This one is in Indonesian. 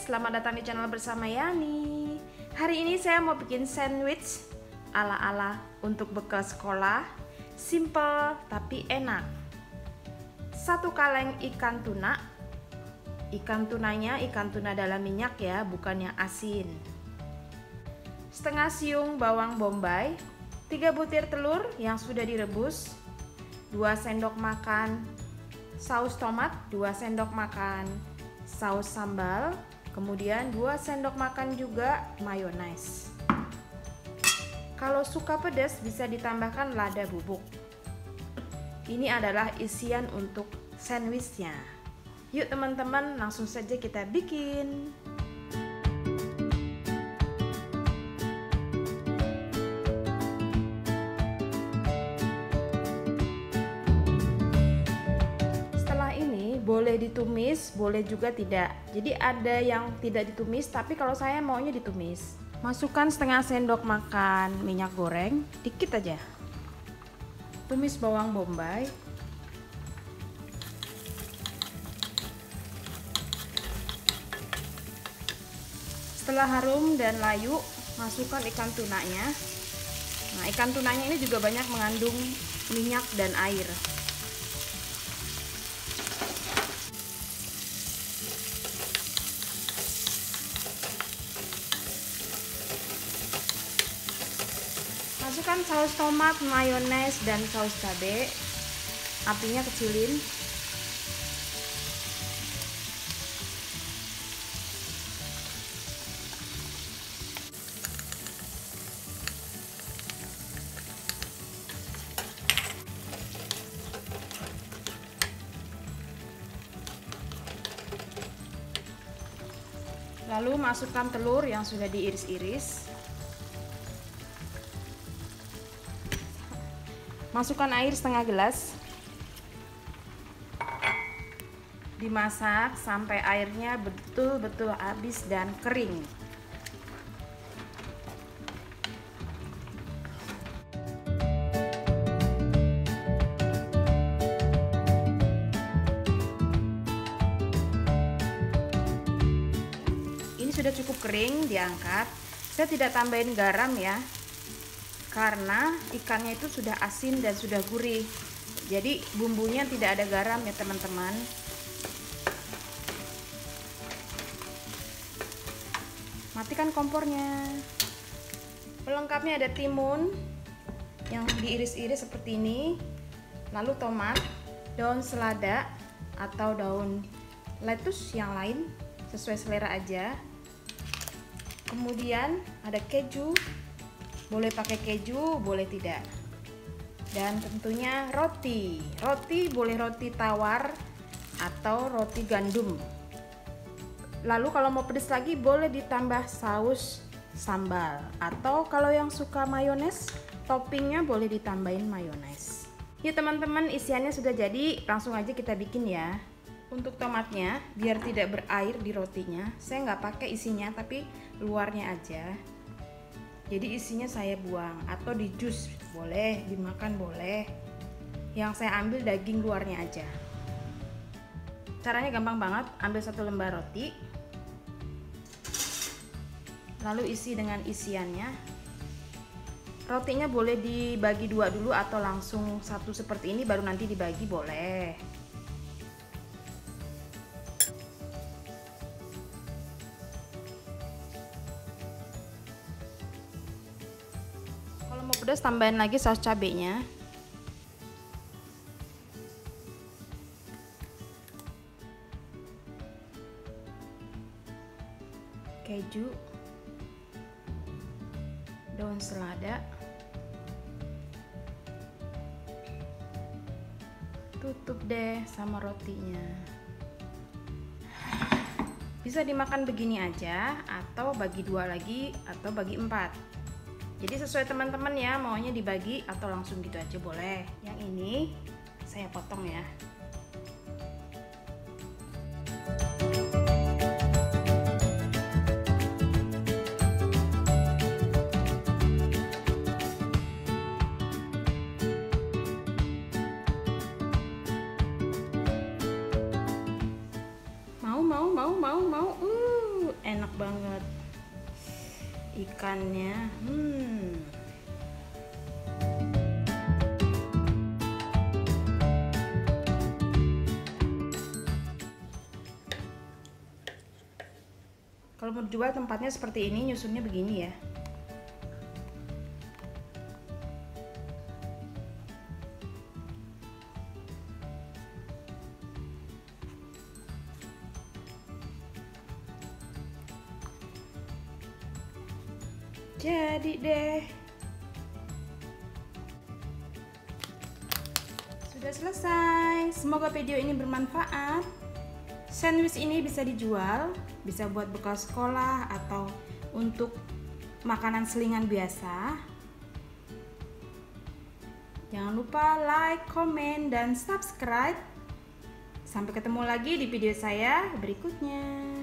selamat datang di channel bersama Yani. Hari ini saya mau bikin sandwich ala-ala untuk bekal sekolah. Simple tapi enak. 1 kaleng ikan tuna. Ikan tunanya ikan tuna dalam minyak ya, bukan yang asin. Setengah siung bawang bombay, 3 butir telur yang sudah direbus, 2 sendok makan saus tomat, 2 sendok makan saus sambal, kemudian 2 sendok makan juga mayones. Kalau suka pedas bisa ditambahkan lada bubuk. Ini adalah isian untuk sandwichnya. Yuk teman-teman, langsung saja kita bikin. Boleh ditumis, boleh juga tidak. Jadi ada yang tidak ditumis, tapi kalau saya maunya ditumis. Masukkan setengah sendok makan minyak goreng, dikit aja. Tumis bawang bombay. Setelah harum dan layu, masukkan ikan tunanya. Nah, ikan tunanya ini juga banyak mengandung minyak dan air. Masukkan saus tomat, mayones, dan saus cabai. Apinya kecilin. Lalu masukkan telur yang sudah diiris-iris. Masukkan air setengah gelas. Dimasak sampai airnya betul-betul habis dan kering. Ini sudah cukup kering, diangkat. Saya tidak tambahin garam ya, karena ikannya itu sudah asin dan sudah gurih. Jadi bumbunya tidak ada garam ya teman-teman. Matikan kompornya. Pelengkapnya ada timun yang diiris-iris seperti ini, lalu tomat, daun selada atau daun lettuce yang lain sesuai selera aja. Kemudian ada keju. Boleh pakai keju, boleh tidak. Dan tentunya roti. Roti boleh roti tawar atau roti gandum. Lalu kalau mau pedas lagi boleh ditambah saus sambal. Atau kalau yang suka mayones, toppingnya boleh ditambahin mayones. Yuk teman-teman, isiannya sudah jadi. Langsung aja kita bikin ya. Untuk tomatnya, biar tidak berair di rotinya, saya nggak pakai isinya tapi luarnya aja. Jadi isinya saya buang, atau di jus boleh, dimakan boleh. Yang saya ambil daging luarnya aja. Caranya gampang banget, ambil 1 lembar roti, lalu isi dengan isiannya. Rotinya boleh dibagi 2 dulu atau langsung 1 seperti ini baru nanti dibagi boleh. Mau pedas tambahin lagi saus cabenya. Keju, daun selada, tutup deh sama rotinya. Bisa dimakan begini aja atau bagi 2 lagi atau bagi 4. Jadi sesuai teman-teman ya, maunya dibagi atau langsung gitu aja boleh. Yang ini saya potong ya. enak banget ikannya. Kalau mau dijual tempatnya seperti ini, nyusunnya begini ya. Jadi deh. Sudah selesai. Semoga video ini bermanfaat. Sandwich ini bisa dijual, bisa buat bekal sekolah atau untuk makanan selingan biasa. Jangan lupa like, komen, dan subscribe. Sampai ketemu lagi di video saya berikutnya.